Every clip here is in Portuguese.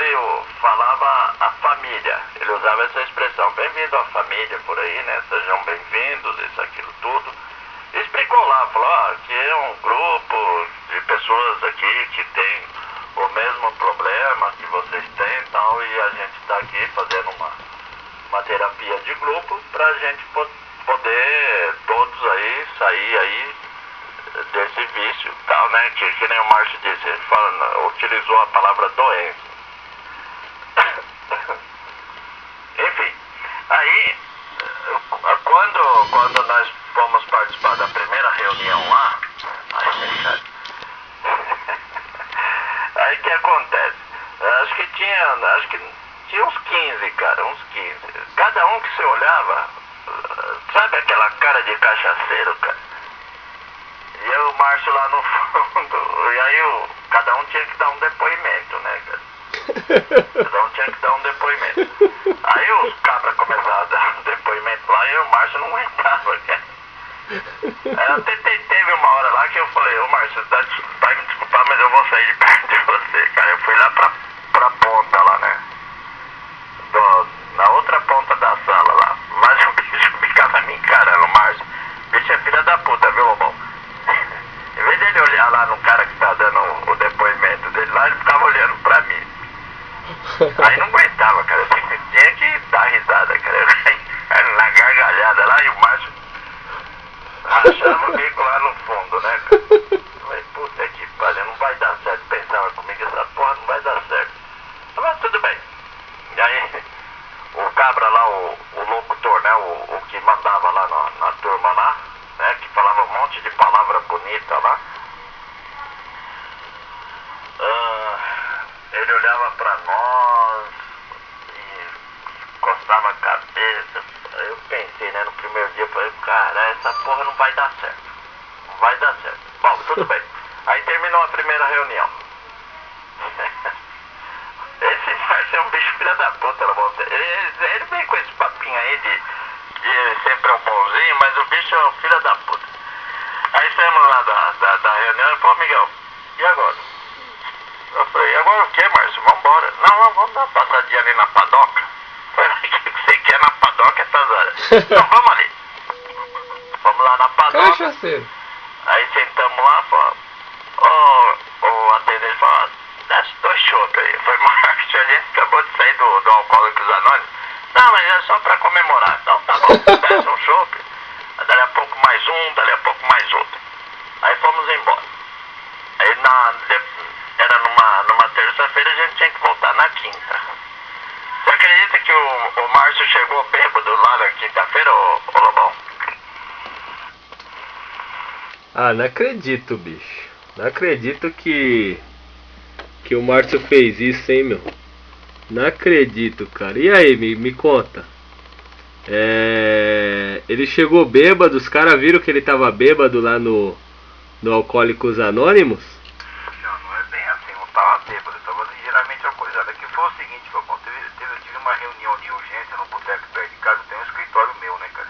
ele falava a família, ele usava essa expressão, bem-vindo à família por aí, né? Sejam bem-vindos, isso, aquilo, tudo. Explicou lá, falou, que é um grupo de pessoas aqui que tem o mesmo problema que vocês têm e tal, e a gente está aqui fazendo uma terapia de grupo pra gente poder todos aí sair aí desse vício e tal, né? Que nem o Márcio disse, ele utilizou a palavra doença. Enfim, aí quando nós fomos participar da primeira reunião lá, aí que acontece? Acho que tinha uns 15, cara, uns 15. Cada um que você olhava, sabe aquela cara de cachaceiro, cara? E eu, o Márcio lá no fundo, e aí cada um tinha que dar um depoimento, né, cara? Cada um tinha que dar um depoimento. Aí os cabras começaram a dar um depoimento lá e o Márcio não aguentava, cara. Aí até teve uma hora lá que eu falei, ô Márcio, vai me desculpar, mas eu vou sair de perto de você, cara. Eu fui lá pra ponta lá, né? Na outra ponta da sala lá. Mas o bicho ficava me encarando, Márcio. O bicho é filha da puta, viu, Lobão? Em vez dele olhar lá no cara que tá dando o depoimento dele lá, ele ficava olhando pra mim. Aí não aguentava, cara. Eu tinha que dar risada, cara. Eu na gargalhada lá e o Márcio rachava o bico lá no fundo, né, cara? Eu falei, puta que pariu, não vai dar certo. Pensava comigo, essa porra não vai dar certo. Mas tudo bem. E aí, o cabra lá, o locutor, né, o que mandava lá na turma lá, né, que falava um monte de palavra bonita lá, ele olhava pra nós e encostava a cabeça. Eu pensei, né, no primeiro dia, eu falei, cara, essa porra não vai dar certo. Não vai dar certo. Bom, tudo bem. Aí terminou a primeira reunião. Esse Márcio é um bicho filha da puta, ele vem com esse papinho aí de sempre é um bonzinho, mas o bicho é um filho da puta. Aí saímos lá da reunião e falou, Miguel, e agora? Eu falei, e agora o que, Márcio? Vambora. Não, vamos dar uma passadinha ali na padoca. Eu falei, o que você quer na padoca essas horas? Então vamos ali. Vamos lá na padoca. Cachaceiro. Aí sentamos lá, falou, o atendente falou, desce 2 chopp aí. Eu falei, Márcio, a gente acabou de sair do Alcoólicos Anônimos. Não, mas é só pra comemorar. Então tá bom, desce um chopp. Dali a pouco mais um, dali a pouco mais outro. Aí fomos embora. Aí era numa terça-feira, a gente tinha que voltar na quinta. Você acredita que o Márcio chegou bêbado lá na quinta-feira, ô Lobão? Ah, não acredito, bicho. Não acredito que o Márcio fez isso, hein, meu. Não acredito, cara. E aí, me conta. Ele chegou bêbado, os caras viram que ele tava bêbado lá no Alcoólicos Anônimos? Não é bem assim, não tava bêbado, eu tava ligeiramente alcoolizado. Aqui foi o seguinte, meu irmão, eu tive uma reunião de urgência no boteco perto de casa, tem um escritório meu, né, cara?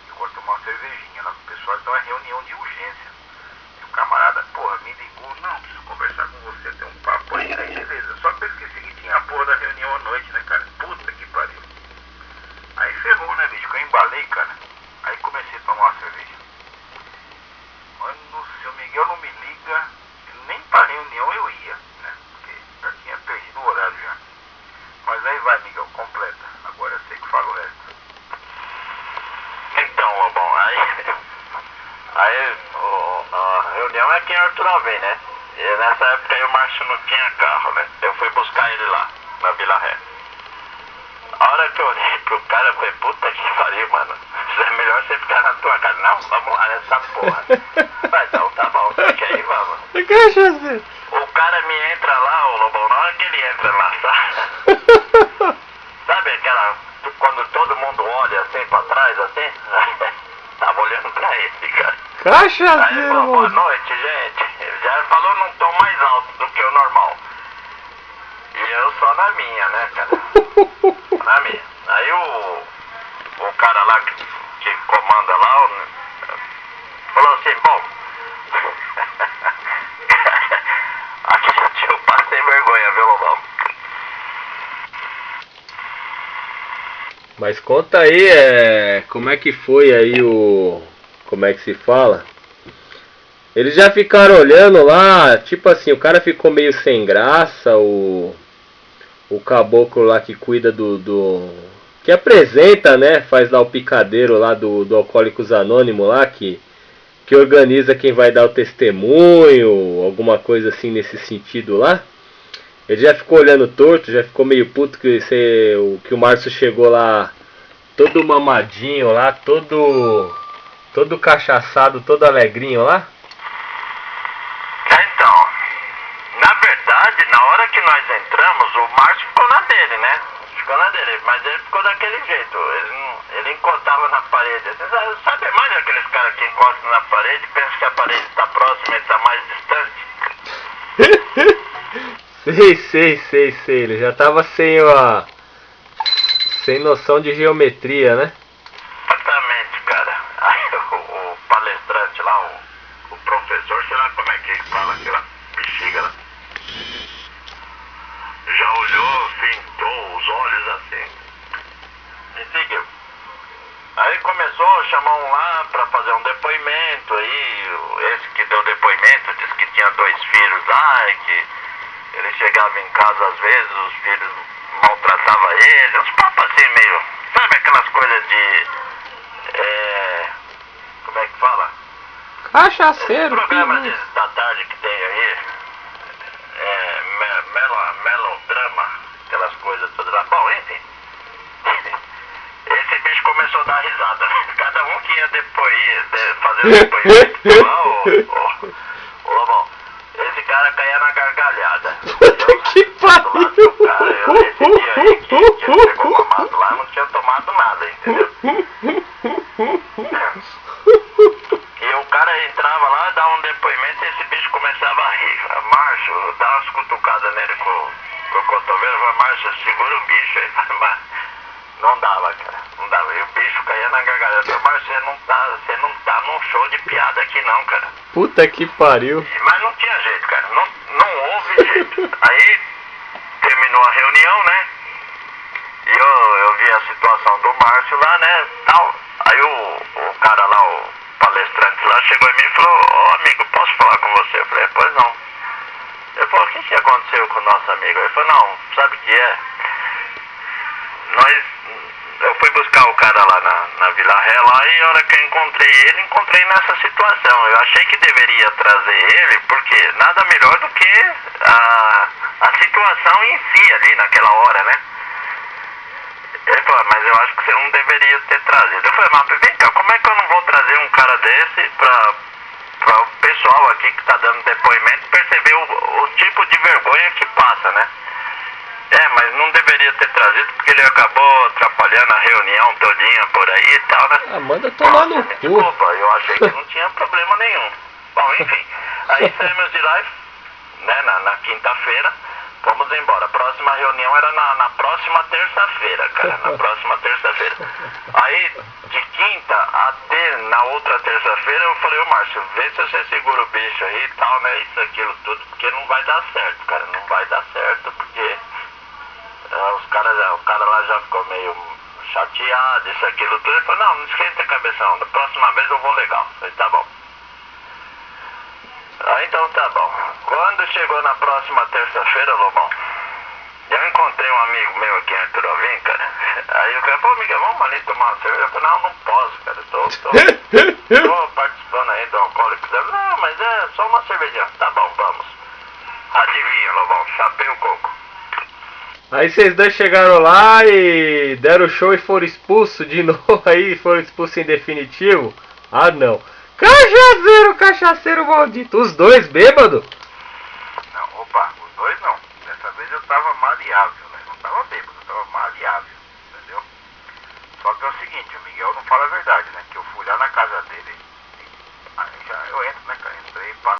Eu gosto de tomar uma cervejinha lá com o pessoal, então é reunião de urgência. E o camarada, porra, me ligou, não, preciso conversar com você, tem um papo aí, beleza. Só que eu esqueci que tinha a porra da reunião à noite, né, cara? Puta que pariu. Aí ferrou, né, bicho, que eu embalei, cara. Aí comecei a tomar uma cerveja. Mano, se o Miguel não me liga, nem pra reunião eu ia, né? Porque já tinha perdido o horário já. Mas aí vai, Miguel, completa. Agora eu sei que falo o resto. Então, Lobão, aí a reunião é aqui em Arthur Alvim, né? E nessa época aí o Márcio não tinha carro, né? Eu fui buscar ele lá, na Vila Ré. A hora que eu olhei pro cara, eu falei, puta que pariu, mano. É melhor você ficar na tua casa. Não, vamos lá nessa porra. Mas então, tá bom, fica aí, vamos. O cara me entra lá, o Lobão, na hora que ele entra na sala, sabe aquela, quando todo mundo olha assim pra trás, assim? Tava olhando pra ele, cara. Cachaceiro, Aí ele falou, boa noite, gente. Ele já falou num tom mais alto do que o normal. E eu só na minha, né, cara? Na minha. Aí o cara lá que comanda lá, falou assim, bom, aqui eu passei vergonha, viu, Lobão? Mas conta aí, como é que foi aí como é que se fala? Eles já ficaram olhando lá, tipo assim, o cara ficou meio sem graça, o caboclo lá que cuida que apresenta, né? Faz lá o picadeiro lá do Alcoólicos Anônimos lá, que organiza quem vai dar o testemunho, alguma coisa assim nesse sentido lá. Ele já ficou olhando torto, já ficou meio puto que o Márcio chegou lá todo mamadinho lá, todo cachaçado, todo alegrinho lá. Então, na verdade, na hora que nós entramos, o Márcio ficou na dele, né? Ficou na dele, mas ele ficou daquele jeito. Ele encostava na parede. Você sabe mais daqueles caras que encostam na parede, pensam que a parede está próxima e está mais distante? Sei. Ele já tava sem noção de geometria, né? Exatamente, cara. Aí o palestrante lá, o professor, sei lá como é que fala, aquela bexiga lá, já olhou, fintou os olhos assim. E seguiu. Aí começou, chamou um lá pra fazer um depoimento aí, esse que deu depoimento disse que tinha 2 filhos lá e que ele chegava em casa às vezes, os filhos maltratavam ele, uns papos assim meio, sabe aquelas coisas de, como é que fala? Cachaceiro, Programas da tarde que tem aí, melodrama, aquelas coisas todas lá. Bom, enfim, esse bicho começou a dar risada. Cada um que ia fazer o depoimento lá, ô Lobão, esse cara caía na gargalhada. Que pariu! Eu nesse dia aí que ele pegou mamado lá, não tinha tomado nada, entendeu? E o cara entrava lá, dava um depoimento e esse bicho começava a rir. Márcio, dá umas cutucadas nele com o cotovelo, vai, Márcio, segura o bicho aí. Mas não dava, cara, não dava. E o bicho caía na gargalhada. Márcio, você não tá num show de piada aqui não, cara. Puta que pariu. Mas não tinha jeito, cara, não houve jeito. Aí terminou a reunião, né? E eu vi a situação do Márcio lá, né, tal. Aí o cara lá, o palestrante lá, chegou em mim e falou, ó amigo, posso falar com você? Eu falei, pois não. Ele falou, o que aconteceu com o nosso amigo? Ele falou, não, sabe o que é? Eu fui buscar o cara lá na Vila Ré lá e a hora que eu encontrei nessa situação. Eu achei que deveria trazer ele, porque nada melhor do que a situação em si ali naquela hora, né? Ele falou, mas eu acho que você não deveria ter trazido. Eu falei, mas vem cá, como é que eu não vou trazer um cara desse pra o pessoal aqui que tá dando depoimento perceber o tipo de vergonha que passa, né? Mas não deveria ter trazido porque ele acabou atrapalhando a reunião todinha por aí e tal, né? Ah, manda tomar no cu. Desculpa, eu achei que não tinha problema nenhum. Bom, enfim, aí saímos de lá, né, na quinta-feira, fomos embora. A próxima reunião era na próxima terça-feira, cara, na próxima terça-feira. Aí, de quinta até na outra terça-feira, eu falei, ô Márcio, vê se você segura o bicho aí e tal, né, isso, aquilo, tudo, porque não vai dar certo, cara, não vai dar certo, porque o cara lá já ficou meio chateado, isso, aquilo, tudo. Ele falou, não esquenta a cabeça não, da próxima vez eu vou legal. Eu falei, tá bom. Aí então tá bom. Quando chegou na próxima terça-feira, Lobão, eu encontrei um amigo meu aqui em Arthur Alvim, cara. Aí o cara falou, amiga, vamos ali tomar uma cerveja. Eu falei, não posso, cara, tô participando aí do Alcoólicos. Não, mas é só uma cervejinha. Tá bom, vamos. Adivinha, Lobão, chapei o coco. Aí vocês dois chegaram lá e deram o show e foram expulsos de novo aí, foram expulsos em definitivo? Ah não. Cachaceiro maldito, os dois bêbados? Não, opa, os dois não. Dessa vez eu tava maleável, né? Não tava bêbado, eu tava maleável, entendeu? Só que é o seguinte, o Miguel não fala a verdade, né? Que eu fui lá na casa dele, aí já eu entro, né, cara? Entrei, pá.